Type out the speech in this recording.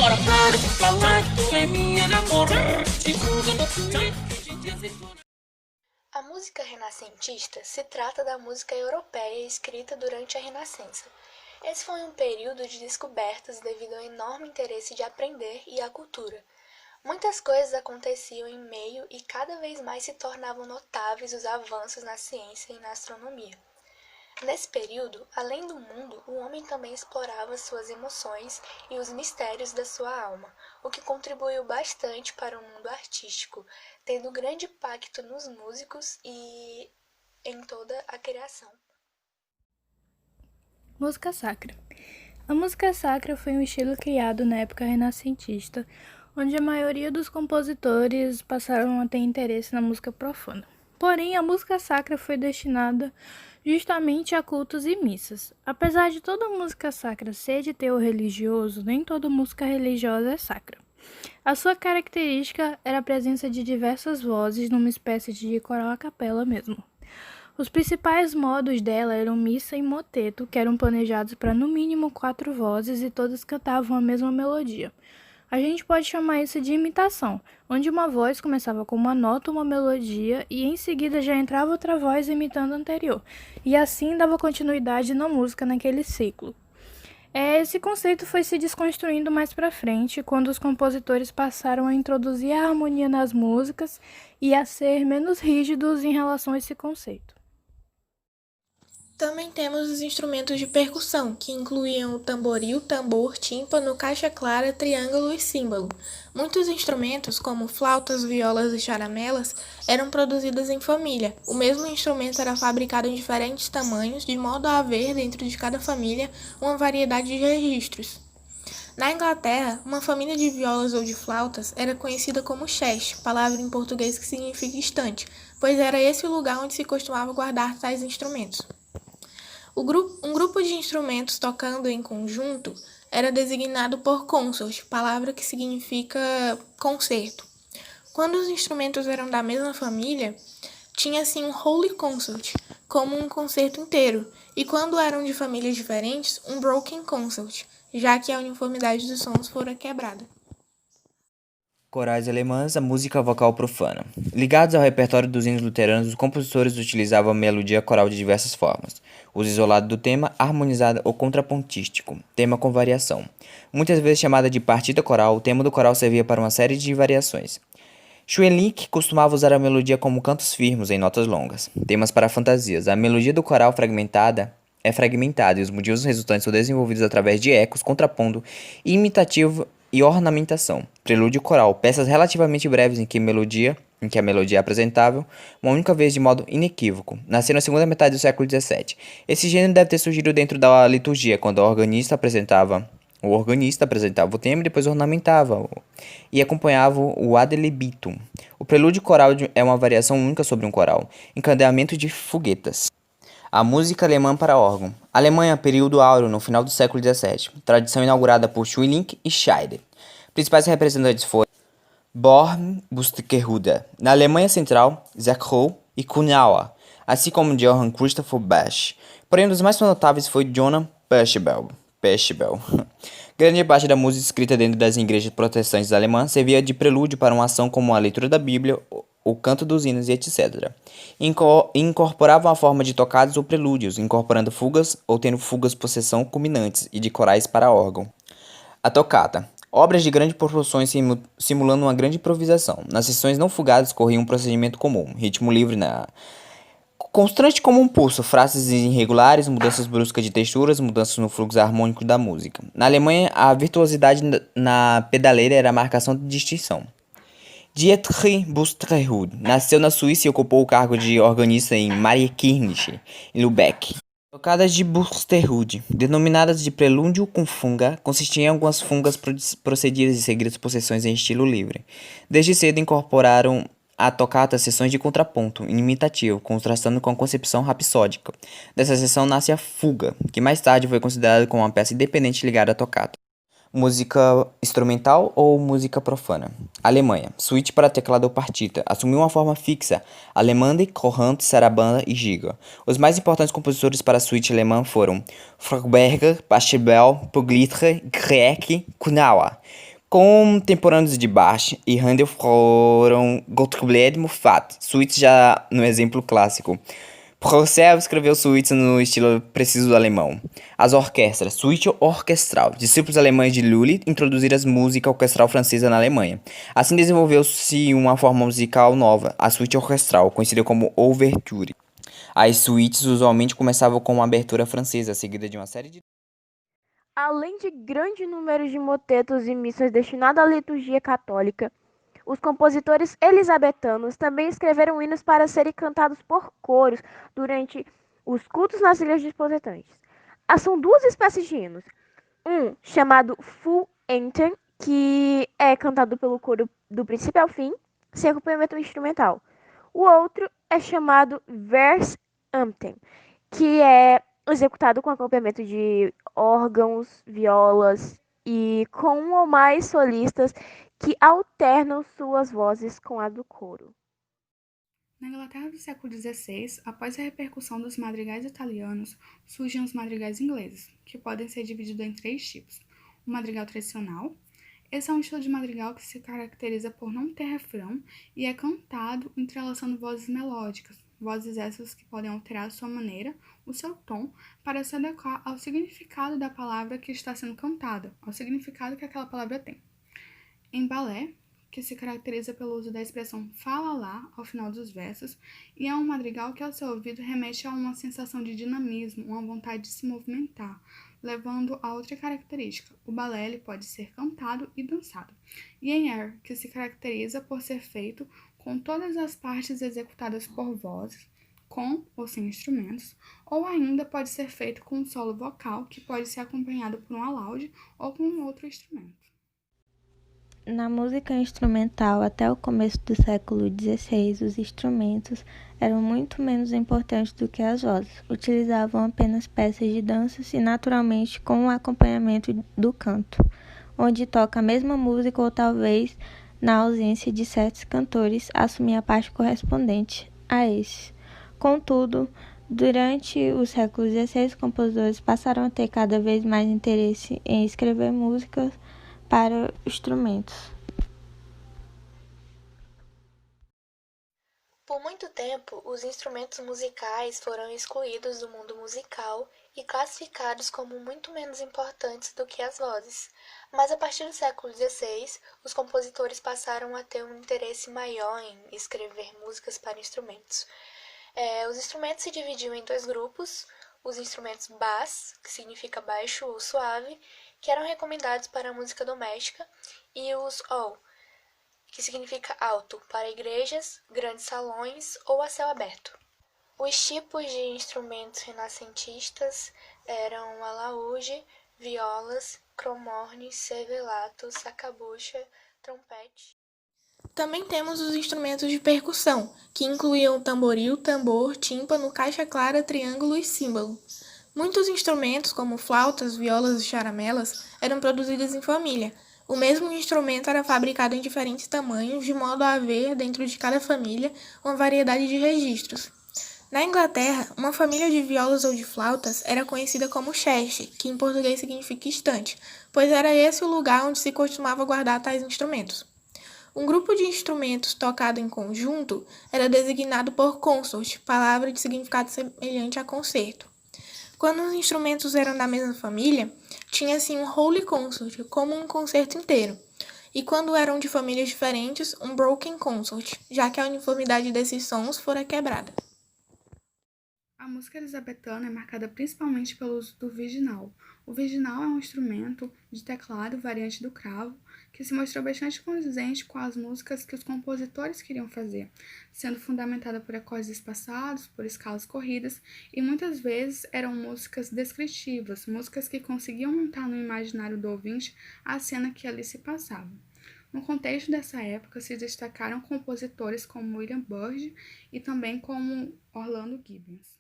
Para de falar que tu é minha namorada. A música renascentista se trata da música europeia escrita durante a Renascença. Esse foi um período de descobertas devido ao enorme interesse de aprender e à cultura. Muitas coisas aconteciam em meio e cada vez mais se tornavam notáveis os avanços na ciência e na astronomia. Nesse período, além do mundo, o homem também explorava suas emoções e os mistérios da sua alma, o que contribuiu bastante para o mundo artístico, tendo grande impacto nos músicos e em toda a criação. Música sacra. A música sacra foi um estilo criado na época renascentista, onde a maioria dos compositores passaram a ter interesse na música profana. Porém, a música sacra foi destinada justamente a cultos e missas. Apesar de toda música sacra ser de teor religioso, nem toda música religiosa é sacra. A sua característica era a presença de diversas vozes numa espécie de coral a capela mesmo. Os principais modos dela eram missa e moteto, que eram planejados para no mínimo 4 vozes e todas cantavam a mesma melodia. A gente pode chamar isso de imitação, onde uma voz começava com uma nota ou uma melodia e em seguida já entrava outra voz imitando a anterior, e assim dava continuidade na música naquele ciclo. Esse conceito foi se desconstruindo mais para frente, quando os compositores passaram a introduzir a harmonia nas músicas e a ser menos rígidos em relação a esse conceito. Também temos os instrumentos de percussão, que incluíam o tamboril, tambor, tímpano, caixa clara, triângulo e símbolo. Muitos instrumentos, como flautas, violas e charamelas, eram produzidos em família. O mesmo instrumento era fabricado em diferentes tamanhos, de modo a haver, dentro de cada família, uma variedade de registros. Na Inglaterra, uma família de violas ou de flautas era conhecida como chest, palavra em português que significa estante, pois era esse o lugar onde se costumava guardar tais instrumentos. Um grupo de instrumentos tocando em conjunto era designado por consort, palavra que significa concerto. Quando os instrumentos eram da mesma família, tinha-se um whole consort, como um concerto inteiro, e quando eram de famílias diferentes, um broken consort, já que a uniformidade dos sons fora quebrada. Corais alemãs, a música vocal profana. Ligados ao repertório dos hinos luteranos, os compositores utilizavam a melodia coral de diversas formas. Uso isolado do tema, harmonizada ou contrapontístico, tema com variação. Muitas vezes chamada de partida coral, o tema do coral servia para uma série de variações. Schwelinck costumava usar a melodia como cantos firmes em notas longas. Temas para fantasias. A melodia do coral é fragmentada e os motivos resultantes são desenvolvidos através de ecos, contrapondo, imitativo e ornamentação. Prelúdio coral, peças relativamente breves em que a melodia é apresentável uma única vez de modo inequívoco. Nasceu na segunda metade do século XVII. Esse gênero deve ter surgido dentro da liturgia, quando o organista apresentava o tema e depois ornamentava e acompanhava o ad libitum. O prelúdio coral é uma variação única sobre um coral. Encadeamento de foguetas. A música alemã para órgão. Alemanha, período áureo, no final do século XVII. Tradição inaugurada por Schwelinck e Scheider. Principais representantes foram Born Buxtehude, na Alemanha Central, Zechrow e Kuhnauer, assim como Johann Christoph Bach. Porém, um dos mais notáveis foi Johann Pachelbel. Grande parte da música escrita dentro das igrejas protestantes alemãs servia de prelúdio para uma ação como a leitura da Bíblia, o canto dos hinos e etc. Incorporavam a forma de tocados ou prelúdios, incorporando fugas ou tendo fugas possessão culminantes e de corais para órgão. A tocata. Obras de grandes proporções simulando uma grande improvisação. Nas sessões não fugadas corria um procedimento comum, ritmo livre constante como um pulso, frases irregulares, mudanças bruscas de texturas, mudanças no fluxo harmônico da música. Na Alemanha, a virtuosidade na pedaleira era a marcação de distinção. Dietrich Buxtehude nasceu na Suíça e ocupou o cargo de organista em Mariekirche, em Lübeck. Tocadas de Buxtehude, denominadas de prelúdio com funga, consistiam em algumas fungas procedidas de seguidas por sessões em estilo livre. Desde cedo incorporaram a tocata sessões de contraponto, imitativo, contrastando com a concepção rapsódica. Dessa sessão nasce a fuga, que mais tarde foi considerada como uma peça independente ligada à tocata. Música instrumental ou música profana? Alemanha. Suíte para teclado ou partita. Assumiu uma forma fixa. Allemande, Chorhand, Sarabanda e Giga. Os mais importantes compositores para a suíte alemã foram Froberger, Pachelbel, Pugliese, Grieg, Kuhnauer. Contemporâneos de Bach e Handel foram Gottlieb Moffat, suítes já no exemplo clássico. Purcell escreveu suítes no estilo preciso do alemão. As orquestras, suíte orquestral. Discípulos alemães de Lully introduziram a música orquestral francesa na Alemanha. Assim desenvolveu-se uma forma musical nova, a suíte orquestral, conhecida como ouverture. As suítes usualmente começavam com uma abertura francesa, seguida de uma série de... Além de grande número de motetos e missas destinadas à liturgia católica, os compositores elisabetanos também escreveram hinos para serem cantados por coros durante os cultos nas igrejas protestantes. São duas espécies de hinos. Um chamado Full Anthem, que é cantado pelo coro do princípio ao fim, sem acompanhamento instrumental. O outro é chamado Verse Anthem, que é executado com acompanhamento de órgãos, violas e com um ou mais solistas que alternam suas vozes com a do coro. Na Inglaterra do século XVI, após a repercussão dos madrigais italianos, surgem os madrigais ingleses, que podem ser divididos em 3 tipos. O madrigal tradicional. Esse é um estilo de madrigal que se caracteriza por não ter refrão e é cantado entrelaçando vozes melódicas, vozes essas que podem alterar a sua maneira, o seu tom, para se adequar ao significado da palavra que está sendo cantada, ao significado que aquela palavra tem. Em balé, que se caracteriza pelo uso da expressão fala lá ao final dos versos, e é um madrigal que ao seu ouvido remete a uma sensação de dinamismo, uma vontade de se movimentar, levando a outra característica. O balé ele pode ser cantado e dançado. E em air, que se caracteriza por ser feito com todas as partes executadas por vozes, com ou sem instrumentos, ou ainda pode ser feito com um solo vocal, que pode ser acompanhado por um alaude ou com um outro instrumento. Na música instrumental, até o começo do século XVI, os instrumentos eram muito menos importantes do que as vozes. Utilizavam apenas peças de danças e, naturalmente, com o acompanhamento do canto, onde toca a mesma música ou talvez, na ausência de certos cantores, assumia a parte correspondente a esses. Contudo, durante o século XVI, os compositores passaram a ter cada vez mais interesse em escrever músicas para instrumentos. Por muito tempo, os instrumentos musicais foram excluídos do mundo musical e classificados como muito menos importantes do que as vozes. Mas a partir do século XVI, os compositores passaram a ter um interesse maior em escrever músicas para instrumentos. Os instrumentos se dividiam em 2 grupos, os instrumentos bass, que significa baixo ou suave, que eram recomendados para a música doméstica, e os all, que significa alto, para igrejas, grandes salões ou a céu aberto. Os tipos de instrumentos renascentistas eram alaúde, violas, cromorne, servelato, sacabucha, trompete. Também temos os instrumentos de percussão, que incluíam tamboril, tambor, tímpano, caixa clara, triângulo e símbolo. Muitos instrumentos, como flautas, violas e charamelas, eram produzidos em família. O mesmo instrumento era fabricado em diferentes tamanhos, de modo a haver, dentro de cada família, uma variedade de registros. Na Inglaterra, uma família de violas ou de flautas era conhecida como chest, que em português significa estante, pois era esse o lugar onde se costumava guardar tais instrumentos. Um grupo de instrumentos tocado em conjunto era designado por consort, palavra de significado semelhante a concerto. Quando os instrumentos eram da mesma família, tinha-se um whole consort, como um concerto inteiro. E quando eram de famílias diferentes, um broken consort, já que a uniformidade desses sons fora quebrada. A música elisabetana é marcada principalmente pelo uso do virginal. O virginal é um instrumento de teclado variante do cravo, que se mostrou bastante condizente com as músicas que os compositores queriam fazer, sendo fundamentada por acordes espaçados, por escalas corridas, e muitas vezes eram músicas descritivas, músicas que conseguiam montar no imaginário do ouvinte a cena que ali se passava. No contexto dessa época se destacaram compositores como William Byrd e também como Orlando Gibbons.